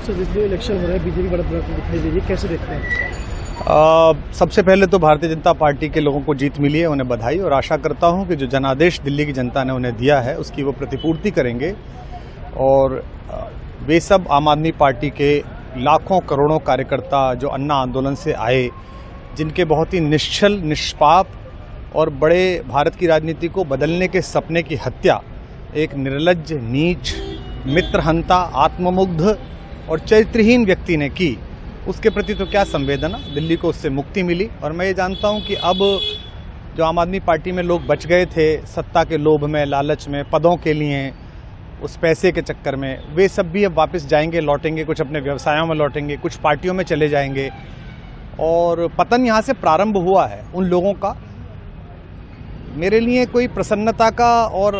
Sir, जिस दिन election हो रहा है बीजेपी बड़ा दिखाई दे रही है, कैसे देखते हैं? सबसे पहले तो भारतीय जनता पार्टी के लोगों को जीत मिली है, उन्हें बधाई, और आशा करता हूं कि जो जनादेश दिल्ली की जनता ने उन्हें दिया है उसकी वो प्रतिपूर्ति करेंगे। और वे सब आम आदमी पार्टी के लाखों करोड़ों कार्यकर्ता जो अन्ना आंदोलन से आए, जिनके बहुत ही निश्चल, निष्पाप और बड़े भारत की राजनीति को बदलने के सपने की हत्या एक निर्लज्ज, नीच, मित्रहंता, आत्ममुग्ध और चरित्रहीन व्यक्ति ने की, उसके प्रति तो क्या संवेदना। दिल्ली को उससे मुक्ति मिली। और मैं ये जानता हूं कि अब जो आम आदमी पार्टी में लोग बच गए थे सत्ता के लोभ में, लालच में, पदों के लिए, उस पैसे के चक्कर में, वे सब भी अब वापस जाएंगे, लौटेंगे, कुछ अपने व्यवसायों में लौटेंगे, कुछ पार्टियों में चले जाएंगे। और पतन यहाँ से प्रारंभ हुआ है उन लोगों का। मेरे लिए कोई प्रसन्नता का और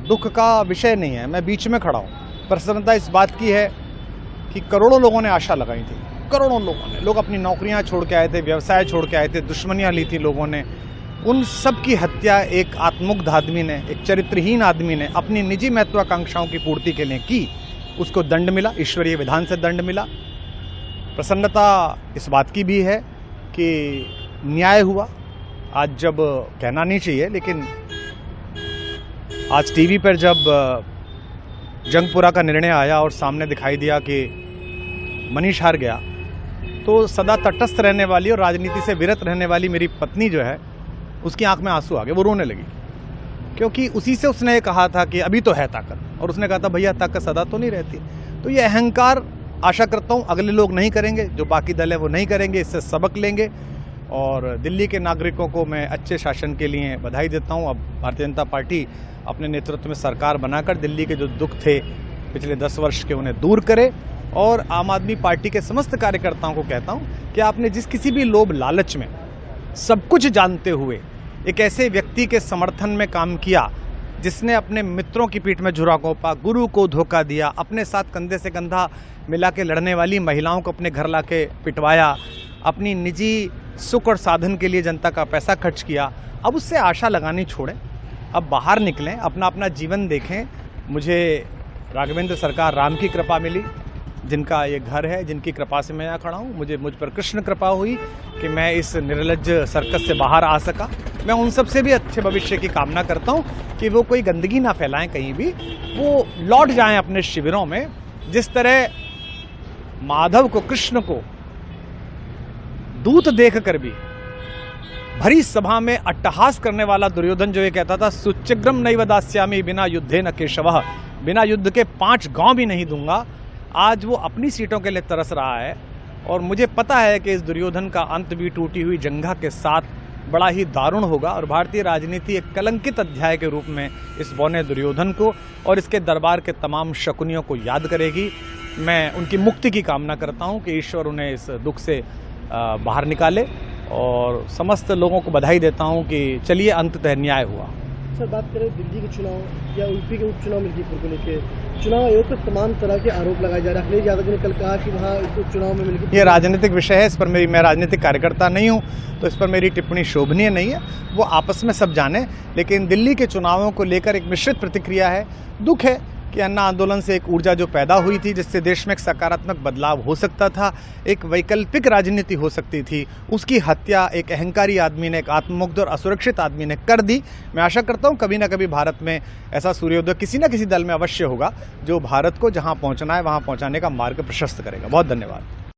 दुख का विषय नहीं है, मैं बीच में खड़ा हूँ। प्रसन्नता इस बात की है कि करोड़ों लोगों ने आशा लगाई थी, करोड़ों लोगों ने, लोग अपनी नौकरियां छोड़ के आए थे, व्यवसाय छोड़ के आए थे, दुश्मनियां ली थी लोगों ने, उन सब की हत्या एक आत्ममुग्ध आदमी ने, एक चरित्रहीन आदमी ने अपनी निजी महत्वाकांक्षाओं की पूर्ति के लिए की। उसको दंड मिला, ईश्वरीय विधान से दंड मिला। प्रसन्नता इस बात की भी है कि न्याय हुआ। आज जब कहना नहीं चाहिए, लेकिन आज टीवी पर जब जंगपुरा का निर्णय आया और सामने दिखाई दिया कि मनीष हार गया, तो सदा तटस्थ रहने वाली और राजनीति से विरत रहने वाली मेरी पत्नी जो है, उसकी आंख में आंसू आ गए, वो रोने लगी। क्योंकि उसी से उसने कहा था कि अभी तो है ताकत, और उसने कहा था भैया ताकत सदा तो नहीं रहती। तो ये अहंकार आशा करता हूँ अगले लोग नहीं करेंगे, जो बाकी दल है वो नहीं करेंगे, इससे सबक लेंगे। और दिल्ली के नागरिकों को मैं अच्छे शासन के लिए बधाई देता हूँ। अब भारतीय जनता पार्टी अपने नेतृत्व में सरकार बनाकर दिल्ली के जो दुख थे पिछले 10 वर्ष के, उन्हें दूर करे। और आम आदमी पार्टी के समस्त कार्यकर्ताओं को कहता हूँ कि आपने जिस किसी भी लोभ लालच में, सब कुछ जानते हुए एक ऐसे व्यक्ति के समर्थन में काम किया जिसने अपने मित्रों की पीठ में झुरा घोंपा, गुरु को धोखा दिया, अपने साथ कंधे से कंधा मिला के लड़ने वाली महिलाओं को अपने घर लाके पिटवाया, अपनी निजी सुख और साधन के लिए जनता का पैसा खर्च किया, अब उससे आशा लगानी छोड़ें, अब बाहर निकलें, अपना अपना जीवन देखें। मुझे राघवेंद्र सरकार राम की कृपा मिली, जिनका ये घर है, जिनकी कृपा से मैं यहाँ खड़ा हूँ। मुझ पर कृष्ण कृपा हुई कि मैं इस निर्लज्ज सर्कस से बाहर आ सका। मैं उन सब से भी अच्छे भविष्य की कामना करता हूँ कि वो कोई गंदगी ना फैलाएं कहीं भी, वो लौट जाएं अपने शिविरों में। जिस तरह माधव को, कृष्ण को दूत देख कर भी भरी सभा में अट्टहास करने वाला दुर्योधन जो ये कहता था, सुचिग्रम नैव दास्यामि बिना युद्धे न केशवः, बिना युद्ध के 5 गांव भी नहीं दूंगा, आज वो अपनी सीटों के लिए तरस रहा है। और मुझे पता है कि इस दुर्योधन का अंत भी टूटी हुई जंघा के साथ बड़ा ही दारुण होगा, और भारतीय राजनीति एक कलंकित अध्याय के रूप में इस बौने दुर्योधन को और इसके दरबार के तमाम शकुनियों को याद करेगी। मैं उनकी मुक्ति की कामना करता हूं कि ईश्वर उन्हें इस दुख से बाहर निकाले, और समस्त लोगों को बधाई देता हूं कि चलिए अंततः न्याय हुआ। सर, बात करें दिल्ली के चुनाव या यूपी के उपचुनाव मिल्कीपुर को लेकर, चुनाव आयोग पर तमाम तरह के आरोप लगाए जा रहे हैं। अखिलेश यादव ने कल कहा कि वहाँ उपचुनाव में मिल्कीपुर, ये राजनीतिक विषय है, इस पर मैं राजनीतिक कार्यकर्ता नहीं हूँ, तो इस पर मेरी टिप्पणी शोभनीय नहीं है, वो आपस में सब जाने। लेकिन दिल्ली के चुनावों को लेकर एक मिश्रित प्रतिक्रिया है। दुख है कि अन्ना आंदोलन से एक ऊर्जा जो पैदा हुई थी, जिससे देश में एक सकारात्मक बदलाव हो सकता था, एक वैकल्पिक राजनीति हो सकती थी, उसकी हत्या एक अहंकारी आदमी ने, एक आत्ममुग्ध और असुरक्षित आदमी ने कर दी। मैं आशा करता हूं कभी ना कभी भारत में ऐसा सूर्योदय किसी न किसी दल में अवश्य होगा, जो भारत को जहां पहुंचना है वहां पहुंचाने का मार्ग प्रशस्त करेगा। बहुत धन्यवाद।